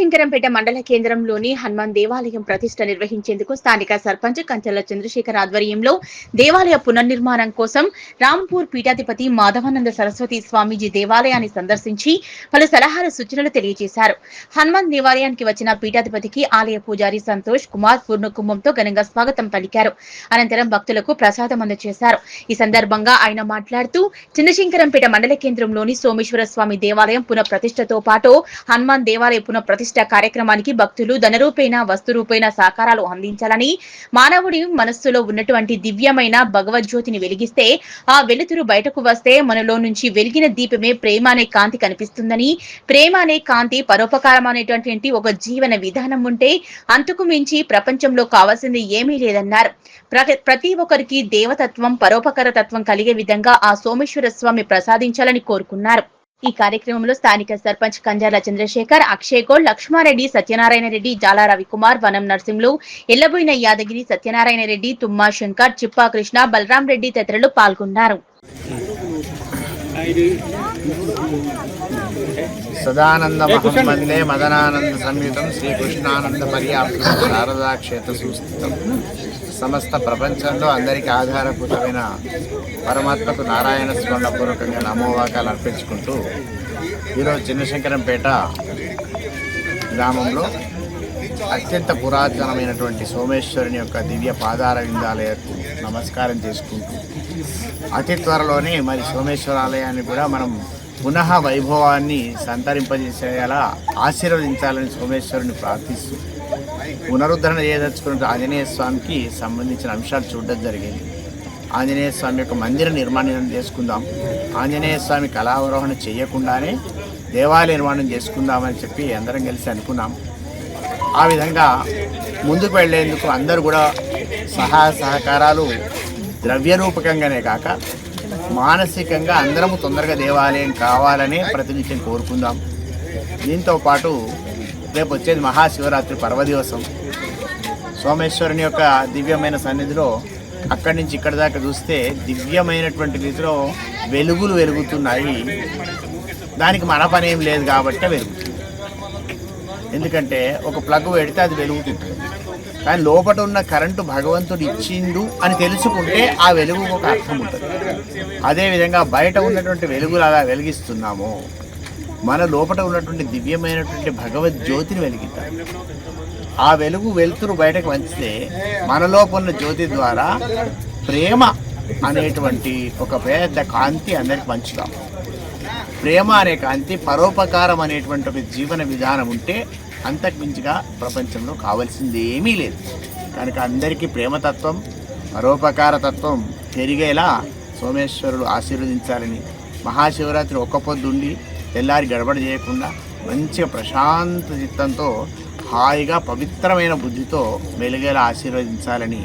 చిన్నశంకరంపేట మండల కేంద్రంలోని హనుమాన్ దేవాలయం ప్రతిష్ఠ నిర్వహించేందుకు స్థానిక సర్పంచ్ కంచెల చంద్రశేఖర్ ఆధ్వర్యంలో దేవాలయ పునర్నిర్మాణం కోసం రాంపూర్ పీఠాధిపతి మాధవానంద సరస్వతి స్వామీజీ దేవాలయాన్ని సందర్శించి పలు సలహాలు సూచనలు తెలియజేశారు. హనుమాన్ దేవాలయానికి వచ్చిన పీఠాధిపతికి ఆలయ పూజారి సంతోష్ కుమార్ పూర్ణకుంభంతో ఘనంగా స్వాగతం పలికారు. అనంతరం భక్తులకు ప్రసాదం అందజేశారు. ఈ సందర్భంగా ఆయన మాట్లాడుతూ చిన్నశంకరంపేట మండల కేంద్రంలోని సోమేశ్వర స్వామి దేవాలయం పునఃప్రతిష్ఠతో పాటు హనుమాన్ దేవాలయ పునఃప్రతిష్ఠ కార్యక్రమానికి భక్తులు ధనరూపేణ వస్తురూపేణ సహకారాలు అందించాలని, మానవుడి మనస్సులో ఉన్నటువంటి దివ్యమైన భగవజ్యోతిని వెలిగిస్తే ఆ వెలుతురు బయటకు వస్తే మనలో నుంచి వెలిగిన దీపమే ప్రేమ అనే కాంతి కనిపిస్తుందని, ప్రేమ అనే కాంతి పరోపకారం అనేటువంటి ఒక జీవన విధానం ఉంటే అంతకు మించి ప్రపంచంలో కావాల్సింది ఏమీ లేదన్నారు. ప్రతి ఒక్కరికి దేవతత్వం పరోపకార తత్వం కలిగే విధంగా ఆ సోమేశ్వర స్వామి ప్రసాదించాలని కోరుకున్నారు. ఈ కార్యక్రమంలో స్థానిక సర్పంచ్ కంజర్ల చంద్రశేఖర్, అక్షయ్ గౌడ్, లక్ష్మారెడ్డి, సత్యనారాయణ రెడ్డి, జాలా రవికుమార్, వనం నర్సింహులు, ఎల్లబోయిన యాదగిరి, సత్యనారాయణ రెడ్డి, తుమ్మా శంకర్, చిప్పా కృష్ణ, బలరాం రెడ్డి తదితరులు పాల్గొన్నారు. సదానంద మహంవందే మదనానంద సంయుతం శ్రీకృష్ణానంద పర్యాప్తం శారదా క్షేత్ర సుస్థితం. సమస్త ప్రపంచంలో అందరికీ ఆధారభూతమైన పరమాత్మకు నారాయణ స్మరణపూర్వకంగా నమోవాకాలు అర్పించుకుంటూ ఈరోజు చిన్నశంకరంపేట గ్రామంలో అత్యంత పురాతనమైనటువంటి సోమేశ్వరుని యొక్క దివ్య పాదార విందాలయకు నమస్కారం చేసుకుంటూ అతి త్వరలోనే మరి సోమేశ్వరాలయాన్ని కూడా మనం పునః వైభవాన్ని సంతరింపజేసేలా ఆశీర్వదించాలని సోమేశ్వరుని ప్రార్థిస్తూ పునరుద్ధరణ చేయదలుచుకున్న ఆంజనేయ స్వామికి సంబంధించిన అంశాలు చూడడం జరిగింది. ఆంజనేయ స్వామి యొక్క మందిర నిర్మాణం చేసుకుందాం, ఆంజనేయ స్వామి కళావరోహణ చేయకుండానే దేవాలయ నిర్మాణం చేసుకుందామని చెప్పి అందరం కలిసి అనుకున్నాం. ఆ విధంగా ముందుకు వెళ్లేందుకు అందరూ కూడా సహాయ సహకారాలు ద్రవ్యరూపకంగానే కాక మానసికంగా అందరము తొందరగా దేవాలయం కావాలనే ప్రతినిత్యం కోరుకుందాం. దీంతో పాటు రేపు వచ్చేది మహాశివరాత్రి పర్వదివసం. సోమేశ్వరుని యొక్క దివ్యమైన సన్నిధిలో అక్కడి నుంచి ఇక్కడి దాకా చూస్తే దివ్యమైనటువంటి రీతిలో వెలుగులు వెలుగుతున్నాయి. దానికి మన పని ఏం లేదు కాబట్టి వెలుగుతుంది. ఎందుకంటే ఒక ప్లగ్ పెడితే అది వెలుగుతుంది, కానీ లోపల ఉన్న కరెంటు భగవంతుడు ఇచ్చిండు అని తెలుసుకుంటే ఆ వెలుగు ఒక అర్థం ఉంటుంది. అదేవిధంగా బయట ఉన్నటువంటి వెలుగులు అలా వెలిగిస్తున్నాము, మన లోపల ఉన్నటువంటి దివ్యమైనటువంటి భగవద్జ్యోతిని వెలిగిద్దాం. ఆ వెలుగు వెలుతురు బయటకు వంచితే మనలోపు ఉన్న జ్యోతి ద్వారా ప్రేమ అనేటువంటి ఒక పెద్ద కాంతి అందరికి పంచుతాం. ప్రేమ అనే కాంతి పరోపకారం అనేటువంటి ఒక జీవన విధానం ఉంటే అంతకు మించిగా ప్రపంచంలో కావాల్సింది ఏమీ లేదు. కనుక అందరికీ ప్రేమతత్వం పరోపకార తత్వం పెరిగేలా సోమేశ్వరుడు ఆశీర్వదించాలని, మహాశివరాత్రి ఒక్క పొద్దుండి తెల్లారి గడబడ చేయకుండా మంచిగా ప్రశాంత చిత్తంతో హాయిగా పవిత్రమైన బుద్ధితో వెలిగేలా ఆశీర్వదించాలని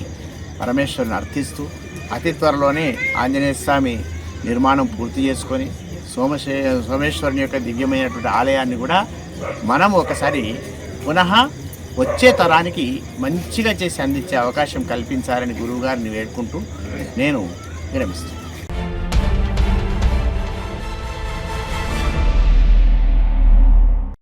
పరమేశ్వరుని అర్థిస్తూ అతి త్వరలోనే ఆంజనేయ స్వామి నిర్మాణం పూర్తి చేసుకొని సోమేశ్వరుని యొక్క దివ్యమైనటువంటి ఆలయాన్ని కూడా మనం ఒకసారి పునః వచ్చే తరానికి మంచిగా చేసి అందించే అవకాశం కల్పించాలని గురువుగారిని వేడుకుంటూ నేను విరమిస్తున్నాను.